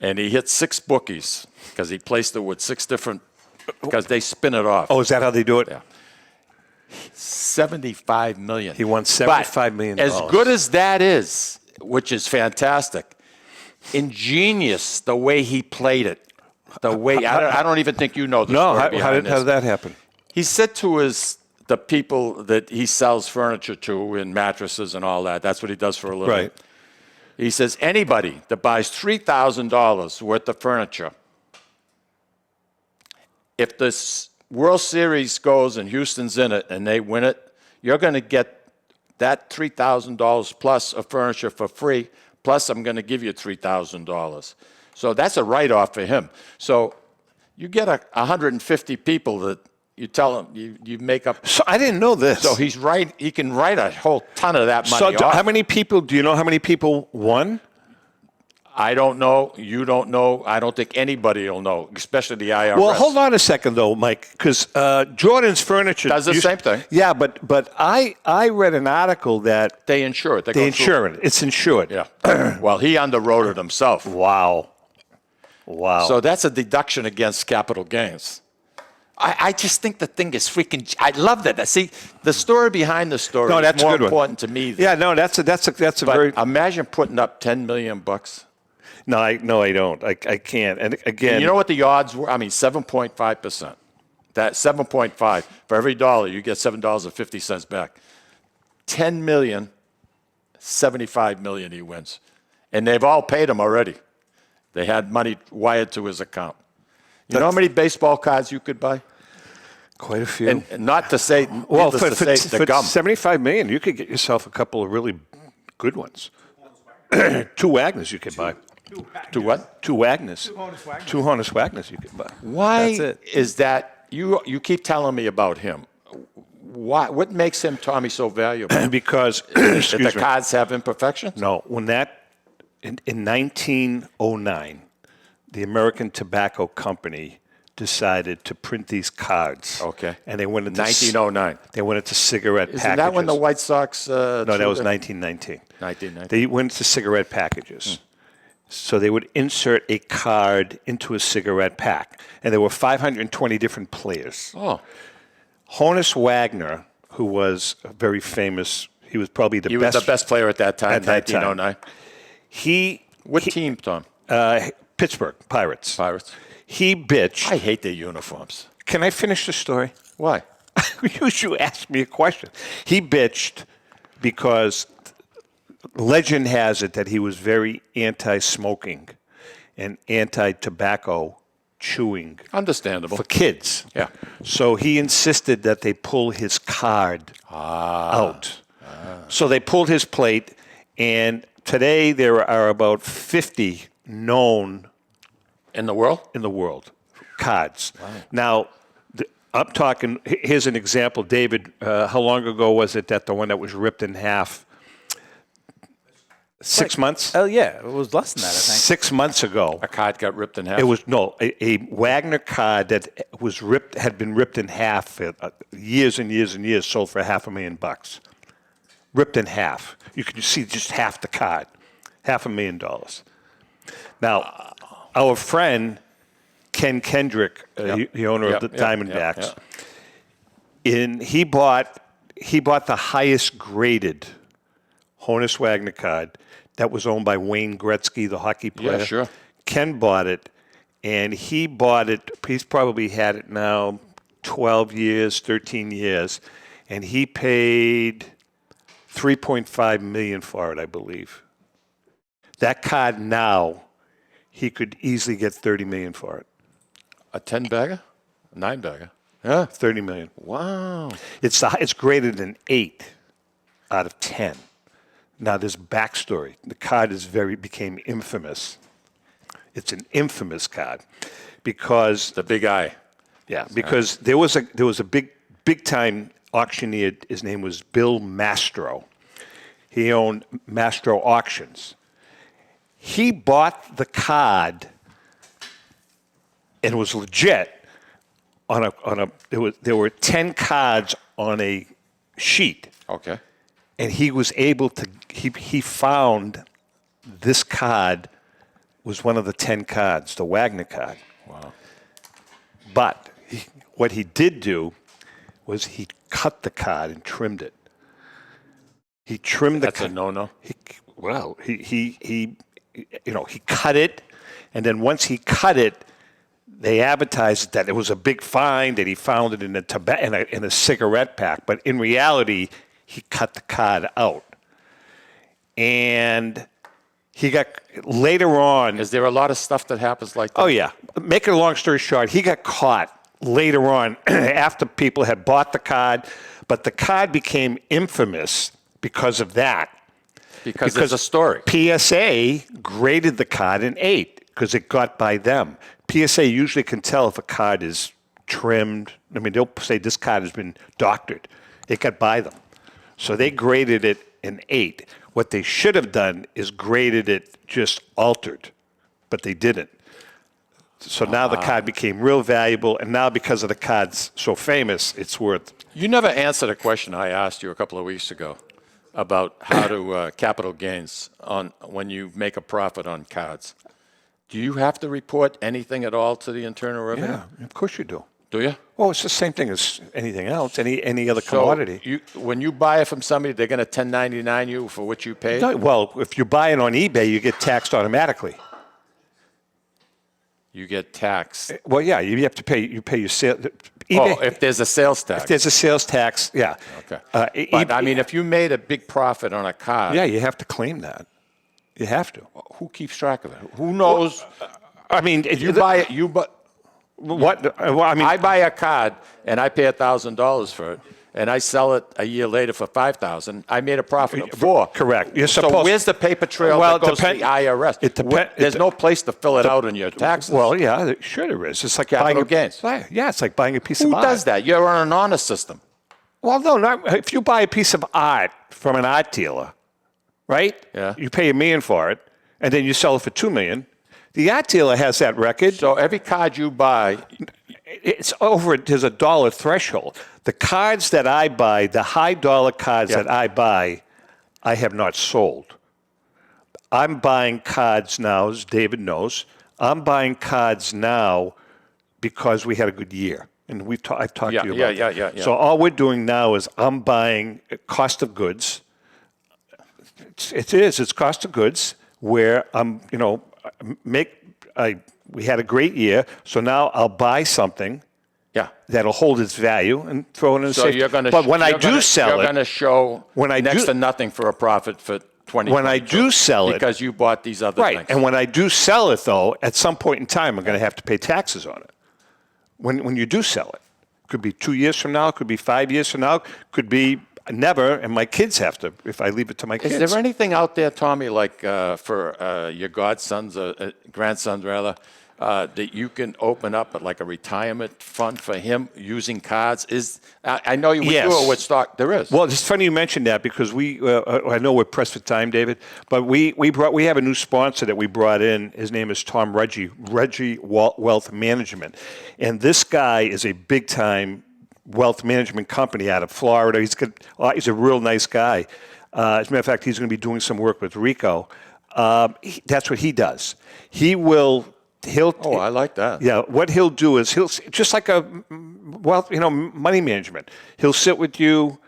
And he hit 6 bookies because he placed it with 6 different, because they spin it off. Oh, is that how they do it? Yeah. $75 million. He won $75 million. As good as that is, which is fantastic, ingenious the way he played it. The way I don't even think you know the story how behind did that happen? He said to the people that he sells furniture to and mattresses and all that. That's what he does for a living. Right. He says anybody that buys $3,000 worth of furniture, if this World Series goes and Houston's in it and they win it, you're going to get that $3,000 plus of furniture for free. Plus, I'm going to give you $3,000. So that's a write-off for him. So you get 150 people that you tell them you make up. So I didn't know this. So he's right. He can write a whole ton of that money off. How many people? Do you know how many people won? I don't know. You don't know. I don't think anybody will know, especially the IRS. Well, hold on a second though, Mike, because Jordan's Furniture does the same thing. Yeah, but I read an article that they insure it. They insure it. It's insured. Yeah. Well, he underwrote it himself. Wow. So that's a deduction against capital gains. I just think the thing is freaking. I love that. See, the story behind the story is more important to me. Yeah, no, that's a very. Imagine putting up $10 million. No, I don't. I can't. And again, and you know what the odds were? I mean, 7.5%. That 7.5 for every dollar you get $7.50 back. 10 million, 75 million he wins, and they've all paid him already. They had money wired to his account. You know how many baseball cards you could buy? Quite a few. And not to say, well, for $75 million, you could get yourself a couple of really good ones. 2 Wagners you could buy. Two what? 2 Wagners. 2 Honus Wagners you could buy. Why is that? You keep telling me about him. Why? What makes him, Tommy, so valuable? Because the cards have imperfections? No. When in 1909, the American Tobacco Company decided to print these cards. Okay. And they went into 1909. They went into cigarette packages. Isn't that when the White Sox? No, that was 1919. 1919. They went into cigarette packages. So they would insert a card into a cigarette pack, and there were 520 different players. Oh. Honus Wagner, who was very famous, he was probably the best. He was the best player at that time, 1909. What team, Tom? Pittsburgh Pirates. Pirates. He bitched. I hate their uniforms. Can I finish the story? Why? You asked me a question. He bitched because legend has it that he was very anti-smoking and anti-tobacco chewing. Understandable. For kids. Yeah. So he insisted that they pull his card out. So they pulled his plate, and today there are about 50 known in the world? In the world. Cards. Wow. Now, I'm talking, here's an example, David. How long ago was it that the one that was ripped in half? 6 months. Oh yeah, it was less than that, I think. 6 months ago, A card got ripped in half. it was a Wagner card that was ripped, had been ripped in half for years and years and years, sold for $500,000. Ripped in half. You can see just half the card, $500,000. Now, our friend Ken Kendrick, the owner of the Diamondbacks, he bought the highest graded Honus Wagner card that was owned by Wayne Gretzky, the hockey player. Yeah, sure. Ken bought it, and he bought it. He's probably had it now 12 years, 13 years, and he paid $3.5 million for it, I believe. That card now, he could easily get $30 million for it. A 10-bagger? A 9-bagger? Yeah. $30 million. Wow. It's graded an 8 out of 10. Now, there's backstory. The card became infamous. It's an infamous card because the big eye. Yeah, because there was a big time auctioneer. His name was Bill Mastro. He owned Mastro Auctions. He bought the card, and it was legit. There were 10 cards on a sheet. Okay. And he was able to, he found this card was one of the 10 cards, the Wagner card. Wow. But what he did do was he cut the card and trimmed it. He trimmed That's a no-no? He cut it, and then once he cut it, they advertised that it was a big find, and he found it in a cigarette pack. But in reality, he cut the card out. And he got, later on... Is there a lot of stuff that happens like that? Oh, yeah. Make it a long story short, he got caught later on after people had bought the card, but the card became infamous because of that. Because there's a story. PSA graded the card an 8 because it got by them. PSA usually can tell if a card is trimmed. I mean, they'll say this card has been doctored. It got by them. So they graded it an 8. What they should have done is graded it just altered, but they didn't. So now the card became real valuable, and now because of the card's so famous, it's worth... You never answered a question I asked you a couple of weeks ago about how to capital gains on when you make a profit on cards. Do you have to report anything at all to the Internal Revenue? Yeah, of course you do. Do you? Well, it's the same thing as anything else, any other commodity. When you buy it from somebody, they're going to 1099 you for what you paid? No, well, if you buy it on eBay, you get taxed automatically. You get taxed. Well, yeah, you have to pay. You pay your sale. eBay, if there's a sales tax. If there's a sales tax, yeah. Okay. But I mean, if you made a big profit on a card, yeah, you have to claim that. You have to. Who keeps track of it? Who knows? I mean, you buy it. What? Well, I mean, I buy a card and I pay $1,000 for it, and I sell it a year later for $5,000. I made a profit of $4,000. Correct. You're so supposed. Where's the paper trail that goes to the IRS? There's no place to fill it out in your taxes. Well, yeah, sure there is. It's like capital gains. Yeah, it's like buying a piece of art. Who does that? You're on an honor system. Well, no, not if you buy a piece of art from an art dealer, right? Yeah. You pay $1 million for it, and then you sell it for $2 million. The art dealer has that record. So every card you buy, it's over. There's a dollar threshold. The cards that I buy, the high dollar cards that I buy, I have not sold. I'm buying cards now, as David knows. I'm buying cards now because we had a good year, and I've talked to you about that. Yeah. So all we're doing now is I'm buying cost of goods. It's cost of goods where we had a great year, so now I'll buy something that'll hold its value and throw it in a safe. But when I do sell it, you're going to show next to nothing for a profit for 20. When I do sell it, because you bought these other things. Right, and when I do sell it, though, at some point in time, I'm going to have to pay taxes on it. When you do sell it, could be 2 years from now, could be 5 years from now, could be never, and my kids have to, if I leave it to my kids. Is there anything out there, Tommy, like for your godsons, grandsons rather, that you can open up like a retirement fund for him using cards? I know you would do it with stock. There is. Well, it's funny you mentioned that because I know we're pressed for time, David, but we have a new sponsor that we brought in. His name is Tom Reggie Wealth Management, and this guy is a big time wealth management company out of Florida. He's a real nice guy. As a matter of fact, he's going to be doing some work with Rico. That's what he does. I like that. Yeah, what he'll do is he'll just like money management. He'll sit with you,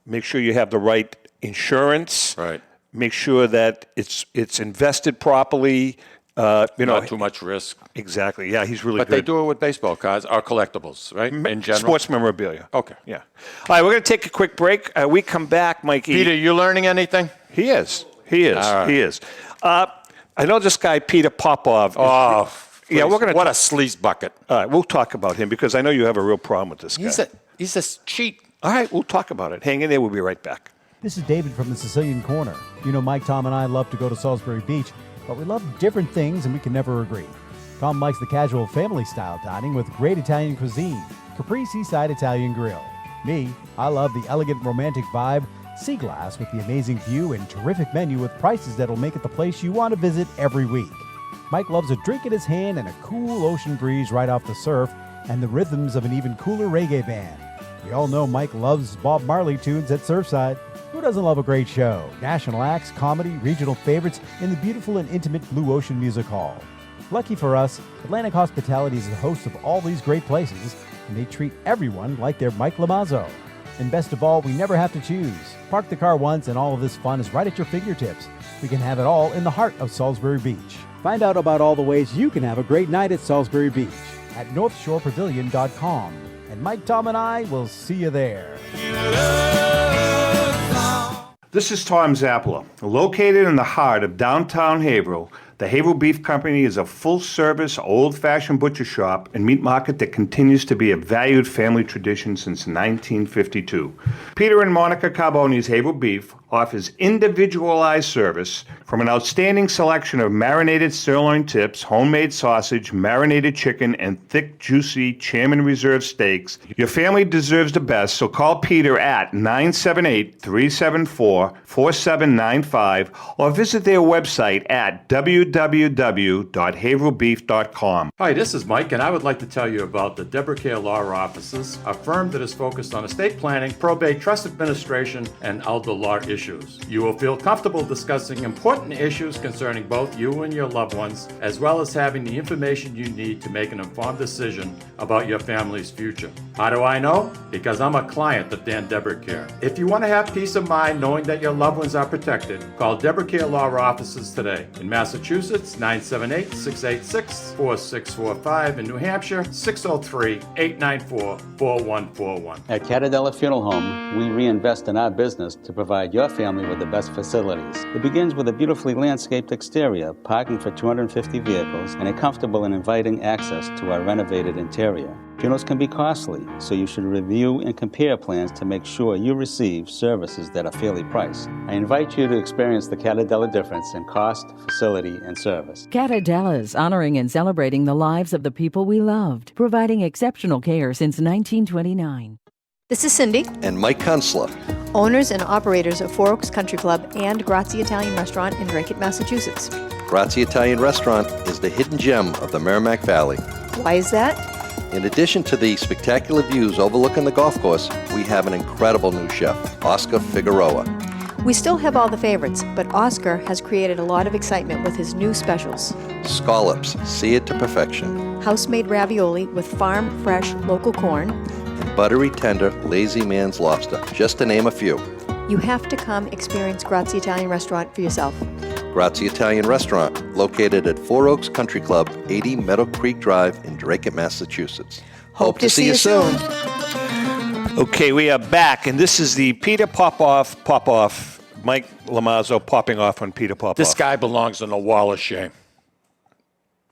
make sure you have the right insurance, right? Make sure that it's invested properly. Not too much risk. Exactly. Yeah, he's really good. But they do it with baseball cards or collectibles, right? In general, sports memorabilia. Okay. Yeah. All right, we're going to take a quick break. We come back, Mikey. Peter, you learning anything? He is. Right. He is. I know this guy, Peter Popov. Oh, yeah, we're gonna. What a sleaze bucket. All right, we'll talk about him because I know you have a real problem with this guy. He's a cheat. All right, we'll talk about it. Hang in there. We'll be right back. This is David from the Sicilian Corner. You know, Mike, Tom, and I love to go to Salisbury Beach, but we love different things and we can never agree. Tom likes the casual family-style dining with great Italian cuisine, Capri Seaside Italian Grill. Me, I love the elegant romantic vibe, Sea Glass with the amazing view and terrific menu with prices that'll make it the place you want to visit every week. Mike loves a drink in his hand and a cool ocean breeze right off the surf and the rhythms of an even cooler reggae band. We all know Mike loves Bob Marley tunes at Surfside. Who doesn't love a great show? National acts, comedy, regional favorites in the beautiful and intimate Blue Ocean Music Hall. Lucky for us, Atlantic Hospitality is the host of all these great places, and they treat everyone like they're Mike Lamazzo. And best of all, we never have to choose. Park the car once and all of this fun is right at your fingertips. We can have it all in the heart of Salisbury Beach. Find out about all the ways you can have a great night at Salisbury Beach at northshorepavilion.com. And Mike, Tom, and I will see you there. This is Tom Zappala. Located in the heart of downtown Haverhill, the Haverhill Beef Company is a full-service, old-fashioned butcher shop and meat market that continues to be a valued family tradition since 1952. Peter and Monica Carboni's Haverhill Beef offers individualized service from an outstanding selection of marinated sirloin tips, homemade sausage, marinated chicken, and thick, juicy Chairman Reserve steaks. Your family deserves the best, so call Peter at 978-374-4795 or visit their website at www.haverhillbeef.com. Hi, this is Mike, and I would like to tell you about the Deborah Care Law Offices, a firm that is focused on estate planning, probate, trust administration, and elder law issues. You will feel comfortable discussing important issues concerning both you and your loved ones, as well as having the information you need to make an informed decision about your family's future. How do I know? Because I'm a client of Dan Deborah Care. If you want to have peace of mind knowing that your loved ones are protected, call Deborah Care Law Offices today. In Massachusetts, 978-686-4645. In New Hampshire, 603-894-4141. At Catadella Funeral Home, we reinvest in our business to provide your family with the best facilities. It begins with a beautifully landscaped exterior, parking for 250 vehicles, and a comfortable and inviting access to our renovated interior. Funerals can be costly, so you should review and compare plans to make sure you receive services that are fairly priced. I invite you to experience the Catadella difference in cost, facility, and service. Catadella's honoring and celebrating the lives of the people we loved, providing exceptional care since 1929. This is Cindy. And Mike Kunstler. Owners and operators of Four Oaks Country Club and Grazie Italian Restaurant in Drake, Massachusetts. Grazie Italian Restaurant is the hidden gem of the Merrimack Valley. Why is that? In addition to the spectacular views overlooking the golf course, we have an incredible new chef, Oscar Figueroa. We still have all the favorites, but Oscar has created a lot of excitement with his new specials. Scallops, seared to perfection. House-made ravioli with farm-fresh local corn. And buttery, tender, lazy man's lobster, just to name a few. You have to come experience Grazie Italian Restaurant for yourself. Grazie Italian Restaurant, located at Four Oaks Country Club, 80 Meadow Creek Drive in Drake, Massachusetts. Hope to see you soon. Okay, we are back, and this is the Peter Popoff, Mike Lamazzo popping off on Peter Popoff. This guy belongs on the wall of shame.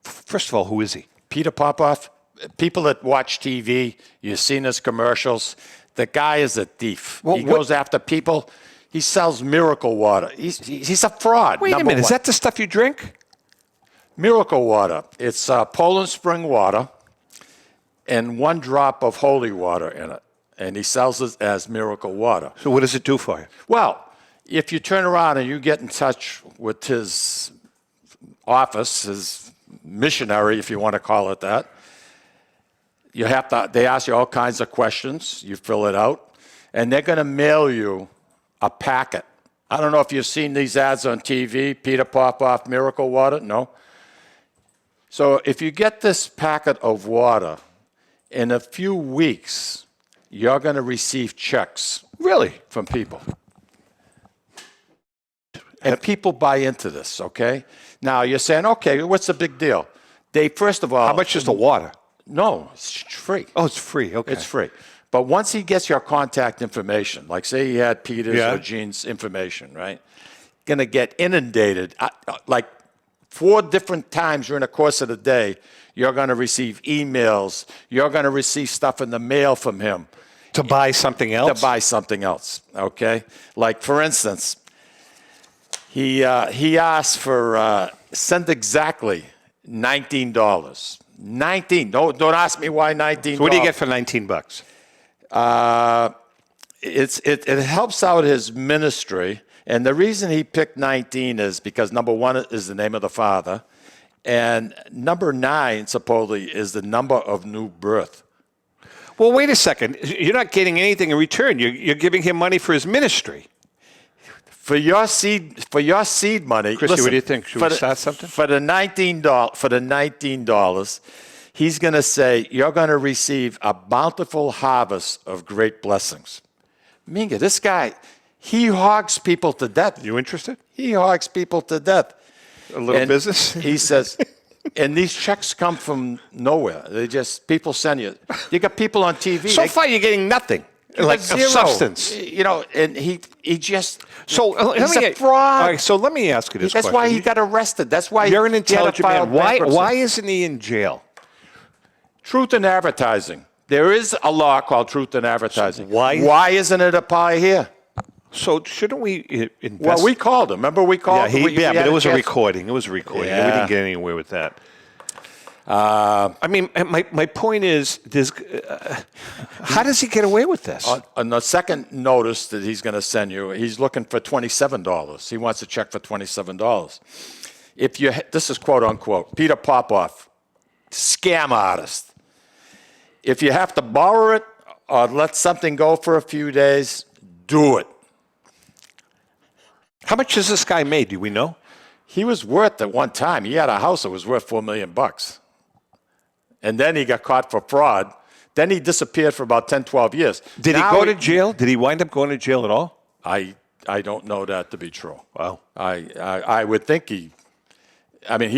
First of all, who is he? Peter Popoff. People that watch TV, you've seen his commercials. The guy is a thief. Well, he goes after people. He sells miracle water. He's a fraud. Wait a minute. Is that the stuff you drink? Miracle water. It's Poland spring water and 1 drop of holy water in it. And he sells it as miracle water. So what does it do for you? Well, if you turn around and you get in touch with his office, his missionary, if you want to call it that, they ask you all kinds of questions. You fill it out, and they're going to mail you a packet. I don't know if you've seen these ads on TV, Peter Popoff Miracle Water. No. So if you get this packet of water, in a few weeks, you're going to receive checks. Really? From people. And people buy into this, okay? Now, you're saying, okay, what's the big deal? First of all... How much is the water? No, it's free. Oh, it's free, okay. It's free. But once he gets your contact information, like say he had Peter's or Gene's information, right? Going to get inundated. Like 4 different times during the course of the day, you're going to receive emails. You're going to receive stuff in the mail from him. To buy something else? To buy something else, okay? Like, for instance, he asked for, send exactly $19. 19. Don't ask me why $19. So what do you get for $19? It helps out his ministry, and the reason he picked 19 is because number 1 is the name of the father, and number 9 supposedly is the number of new birth. Well, wait a second. You're not getting anything in return. You're giving him money for his ministry. For your seed money, Christy, listen, what do you think? Should we start something? For the $19, he's going to say you're going to receive a bountiful harvest of great blessings. Minga, this guy, he hogs people to death. You interested? He hogs people to death. A little business. He says, and these checks come from nowhere. People send you. You got people on TV. So far, you're getting nothing. Like zero. Substance. You know, and he just... So he's a fraud. All right, so let me ask you this question. That's why he got arrested. That's why you're an he had to intelligent file man. bankruptcy. Why isn't he in jail? Truth in advertising. There is a law called truth in advertising. So why isn't it applied here? So shouldn't we invest? Well, we called him. Remember we called him? Yeah, but it was a recording. It was a recording. Yeah. We didn't get anywhere with that. I mean, my point is, how does he get away with this? On the second notice that he's going to send you, he's looking for $27. He wants a check for $27. This is quote unquote Peter Popoff, scam artist. If you have to borrow it or let something go for a few days, do it. How much has this guy made? Do we know? He was worth at one time. He had a house that was worth $4 million. And then he got caught for fraud. Then he disappeared for about 10, 12 years. Did he go to jail? Did he wind up going to jail at all? I don't know that to be true. Wow. I would think he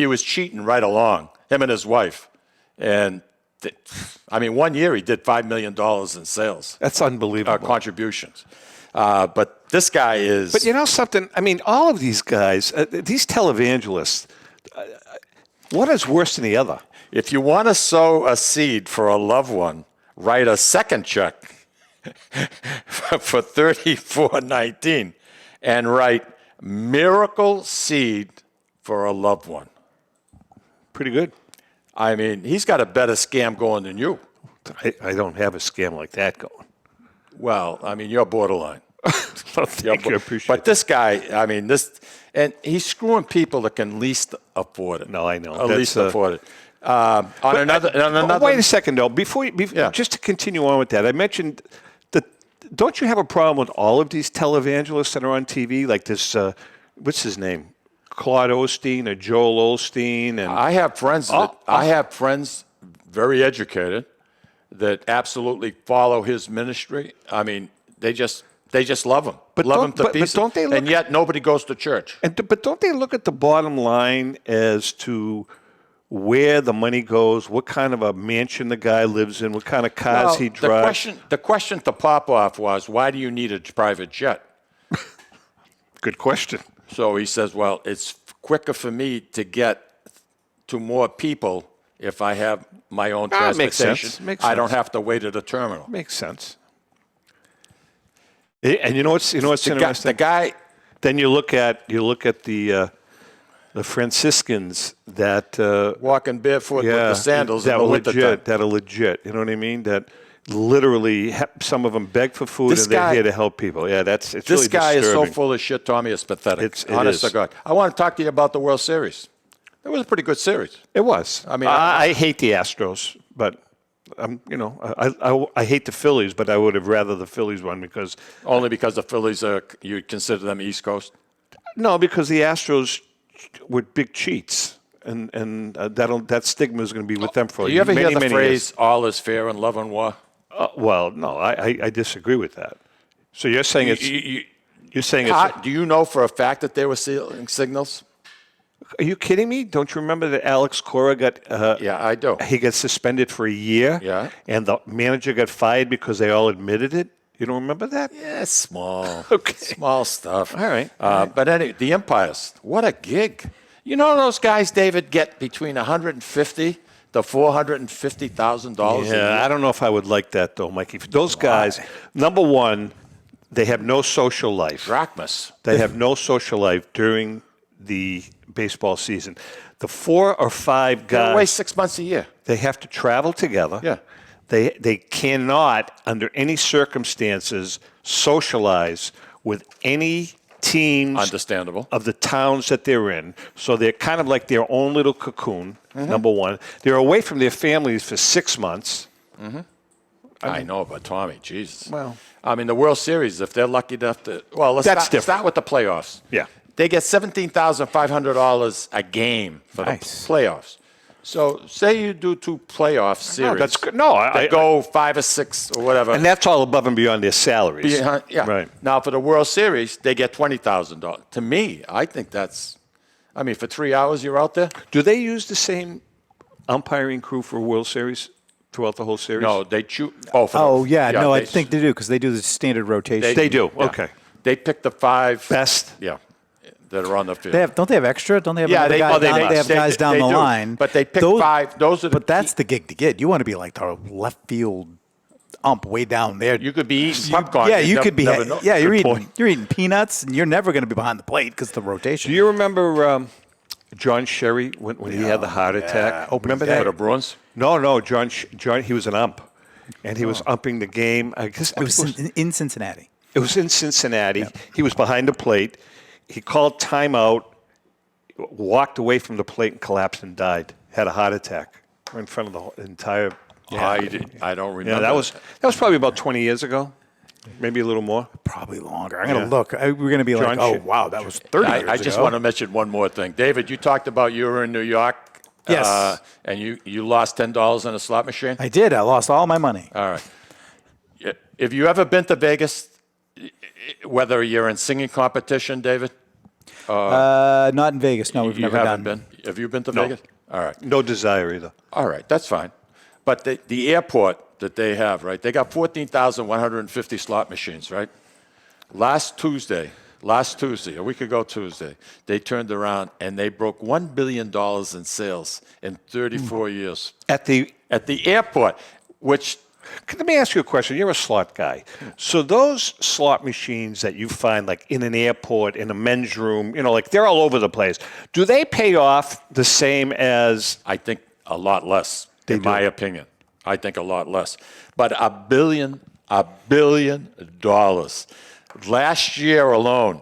was cheating right along, him and his wife. And, 1 year he did $5 million in sales. That's unbelievable. Contributions. But this guy is... But you know something? I mean, all of these guys, these televangelists, one is worse than the other. If you want to sow a seed for a loved one, write a second check for $34.19 and write miracle seed for a loved one. Pretty good. I mean, he's got a better scam going than you. I don't have a scam like that going. Well, I mean, you're borderline. Thank you. I appreciate But this guy, and he's screwing people that can least afford it. No, I know. Least afford it. Wait a second, though. Just to continue on with that, I mentioned that. Don't you have a problem with all of these televangelists that are on TV? Like this, what's his name? Claude Osteen or Joel Osteen? And I have friends. I have friends, very educated, that absolutely follow his ministry. I mean, they just love him. Love him to pieces. But don't they look, and yet nobody goes to church. But don't they look at the bottom line as to where the money goes, what kind of a mansion the guy lives in, what kind of cars he drives? The question to Popoff was, why do you need a private jet? Good question. So he says, well, it's quicker for me to get to more people if I have my own transportation. Makes sense. I don't have to wait at a terminal. Makes sense. And you know what's interesting? The guy. Then you look at the the Franciscans that walking barefoot with the sandals that in the are wintertime. legit. That are legit. You know what I mean? That literally, some of them beg for food, and they're here to help people. Yeah, it's This really guy is so disturbing. full of shit, Tommy. It's pathetic. It Honest is. to God. I want to talk to you about the World Series. It was a pretty good series. It was. I mean, I hate the Astros, but I hate the Phillies, but I would have rather the Phillies won because only because the Phillies are, you consider them East Coast. No, because the Astros were big cheats, and that stigma is going to be with them for Do you ever many, hear the many phrase years. "all is fair in love and war"? Well, no, I disagree with that. So you're saying you're saying it's. Do you know for a fact that they were stealing signals? Are you kidding me? Don't you remember that Alex Cora got? Yeah, I do. He got suspended for a year. Yeah. And the manager got fired because they all admitted it. You don't remember that? Yeah, small. Okay. Small stuff. All right. But anyway, the Empires, what a gig. You know those guys, David, get between $150,000 to $450,000 a year? Yeah, I don't know if I would like that, though, Mikey. Those guys, number one, they have no social life. Drachmas. They have no social life during the baseball season. The 4 or 5 guys. They're away 6 months a year. They have to travel together. Yeah. They cannot, under any circumstances, socialize with any teams Understandable. of the towns that they're in. So they're kind of like their own little cocoon, number one. They're away from their families for 6 months. I know, but Tommy, Jesus. Well, I mean, the World Series, if they're lucky enough to... Well, let's That's start, different. start with the playoffs. Yeah. They get $17,500 a game for the playoffs. So say you do 2 playoff series. that's good. No, I go 5 or 6 or whatever. And that's all above and beyond their salaries. Yeah. Right. Now, for the World Series, they get $20,000. To me, I think that's... I mean, for 3 hours, you're out there? Do they use the same umpiring crew for World Series throughout the whole series? No, they choose... I think they do because they do the standard rotation. They do. Yeah. Okay. They pick the 5 best. Yeah, that are on the field. Don't they have extra? Don't they have Yeah, another they- guy oh, they down, must. they have guys down the do. line? But they pick 5. Those are the But that's the gig to get. You want to be like the left field ump way down there. You could be eating popcorn. Yeah, you nev- could be. never know. Yeah, Good point. you're eating peanuts, and you're never going to be behind the plate because the rotation. Do you remember John Sherry when he had the heart attack? Opening Remember day. that? For the Bruins? No, John, he was an ump. And he was umping the game. I guess It was in Cincinnati. It was in Cincinnati. He was behind the plate. He called timeout, walked away from the plate and collapsed and died. Had a heart attack in front of the whole entire. I don't remember. Yeah, that was probably about 20 years ago, maybe a little more. Probably longer. I'm going to look. We're going to be John like, Sher- wow, that was 30 years ago. I just want to mention one more thing. David, you talked about you were in New York. Yes. And you lost $10 in a slot machine? I did. I lost all my money. All right. Have you ever been to Vegas, whether you're in singing competition, David? Not in Vegas. No, we've you never haven't done. been. Have you been to No. Vegas? All right. No desire either. All right, that's fine. But the airport that they have, right, they got 14,150 slot machines, right? Last Tuesday, a week ago Tuesday, they turned around and they broke $1 billion in sales in 34 years. At the airport, which... Let me ask you a question. You're a slot guy. So those slot machines that you find like in an airport, in a men's room, like they're all over the place. Do they pay off the same as... I think a lot less, in my opinion. I think a lot less. But $1 billion. Last year alone,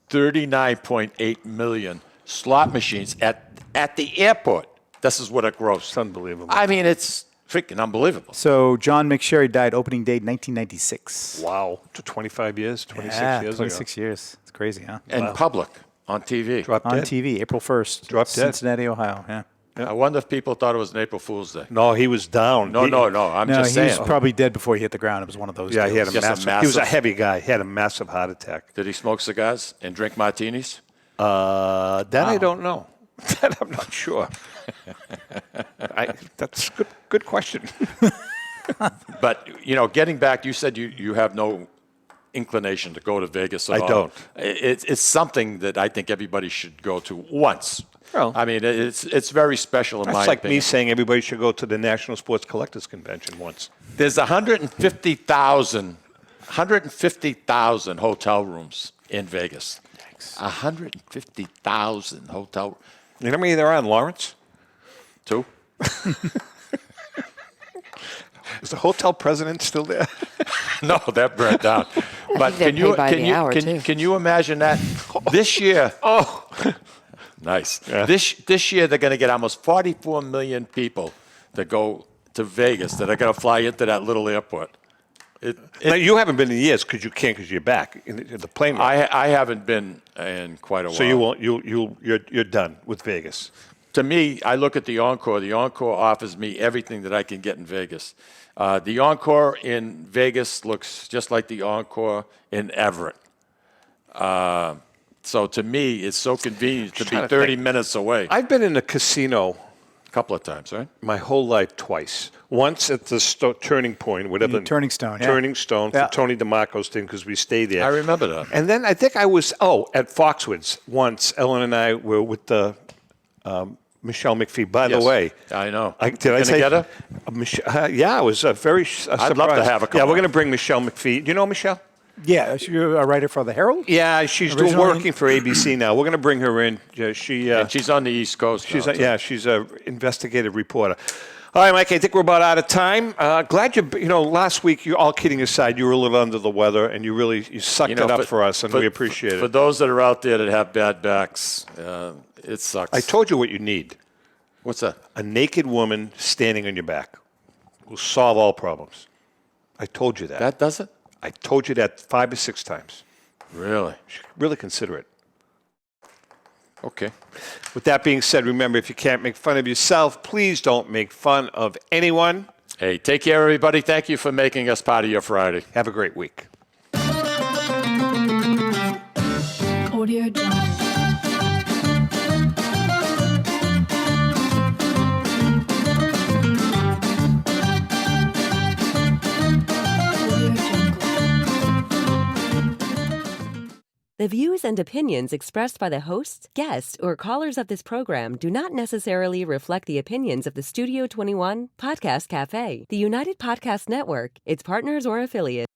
39.8 million slot machines at the airport. This is what it grossed. It's unbelievable. I mean, it's freaking unbelievable. So John McSherry died opening day 1996. Wow. 25 years, 26 Yeah, years 26 years. It's crazy, huh? In public, on TV. Dropped On dead. TV, April 1st. Dropped dead. Cincinnati, Ohio. Yeah. I wonder if people thought it was an April Fool's Day. No, he was down. No. I'm No, just he saying. was probably dead before he hit the ground. It was one of those. Yeah, he had deals. a massive, he was a heavy guy. He had a massive heart attack. Did he smoke cigars and drink martinis? That I don't know. That I'm not sure. That's a good question. But, getting back, you said you have no inclination to go to Vegas at all. I don't. It's something that I think everybody should go to once. Well, I mean, it's very special in my That's like opinion. me saying everybody should go to the National Sports Collectors Convention once. There's 150,000 hotel rooms in Vegas. bucks. 150,000 hotel. You know how many there are in Lawrence? 2. Is the hotel president still there? No, that burnt down. But think they're paid by the hour, too. can you imagine that this year? Oh, nice. Yeah. This year they're going to get almost 44 million people that go to Vegas that are going to fly into that little airport. Now, you haven't been in years because you can't because you're back in the plane. I haven't been in quite a while. So you won't. You're done with Vegas. To me, I look at the Encore. The Encore offers me everything that I can get in Vegas. The Encore in Vegas looks just like the Encore in Everett. So to me, it's so convenient to be 30 minutes away. I've been in a casino a couple of times, right? My whole life, twice. Once at the Turning Point, whatever. Turning Stone. Yeah. Turning Stone Yeah. for Tony DeMarco's thing because we stayed there. I remember that. And then I think I was at Foxwoods once. Ellen and I were with the Michelle McPhee. By the way, I know. Did I say get her? Yeah, I was very surprised. I'd love to have her come Yeah, we're on. going to bring Michelle McPhee. Do you know Michelle? Yeah, you're a writer for the Herald? Yeah, she's still Originally- working for ABC now. We're going to bring her in. And she's on the East Coast. She's now, too. she's an investigative reporter. All right, Mike, I think we're about out of time. Glad last week, you all kidding aside, you were a little under the weather, and you sucked it up for us, and we appreciate For it. those that are out there that have bad backs, it sucks. I told you what you need. What's that? A naked woman standing on your back will solve all problems. I told you that. That does it? I told you that 5 or 6 times. Really? You should really consider it. Okay. With that being said, remember, if you can't make fun of yourself, please don't make fun of anyone. Hey, take care, everybody. Thank you for making us part of your Friday. Have a great week. Audio Jungle. The views and opinions expressed by the hosts, guests, or callers of this program do not necessarily reflect the opinions of the Studio 21 Podcast Cafe, the United Podcast Network, its partners, or affiliates.